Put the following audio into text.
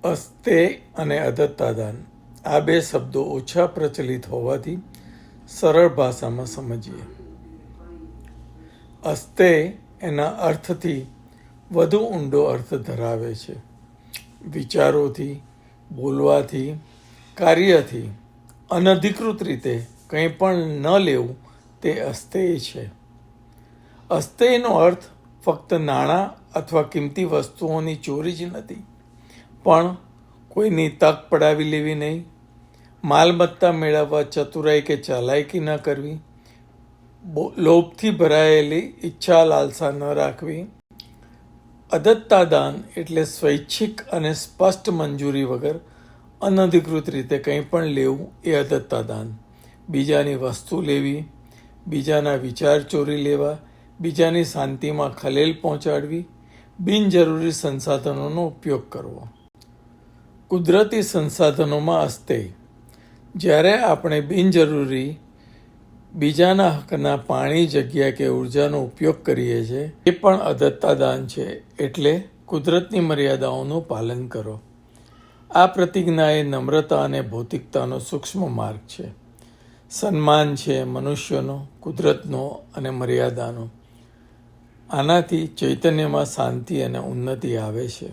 અસ્તે અને અદત્તાદાન આ બે શબ્દો ઓછા પ્રચલિત હોવાથી સરળ ભાષામાં સમજીએ. અસ્તે એના અર્થથી વધુ ઊંડો અર્થ ધરાવે છે. વિચારોથી, બોલવાથી, કાર્યથી અનધિકૃત રીતે કંઈ પણ ન લેવું તે અસ્તેય છે. અસ્તેયનો અર્થ ફક્ત નાણાં અથવા કિંમતી વસ્તુઓની ચોરી જ નથી, પણ કોઈની તક પડાવી લેવી નહીં, માલમત્તા મેળવવા ચતુરાઈ કે ચાલાકી ન કરવી, લોભથી ભરાયેલી ઈચ્છા લાલસા ન રાખવી. અદત્તાદાન એટલે સ્વૈચ્છિક અને સ્પષ્ટ મંજૂરી વગર અનધિકૃત રીતે કંઈ પણ લેવું એ અદત્તાદાન. બીજાની વસ્તુ લેવી, બીજાના વિચાર ચોરી લેવા, બીજાની શાંતિમાં ખલેલ પહોંચાડવી, બિનજરૂરી સંસાધનોનો ઉપયોગ કરવો. કુદરતી સંસાધનોમાં અસ્તેય. જ્યારે આપણે બિનજરૂરી બીજાના હકના પાણી, જગ્યા કે ઉર્જાનો ઉપયોગ કરીએ છીએ એ પણ અદત્તાદાન છે. એટલે કુદરતની મર્યાદાઓનું પાલન કરો. આ પ્રતિજ્ઞા એ નમ્રતા અને ભૌતિકતાનો સૂક્ષ્મ માર્ગ છે. સન્માન છે મનુષ્યનો, કુદરતનો અને મર્યાદાનો. આનાથી ચૈતન્યમાં શાંતિ અને ઉન્નતિ આવે છે.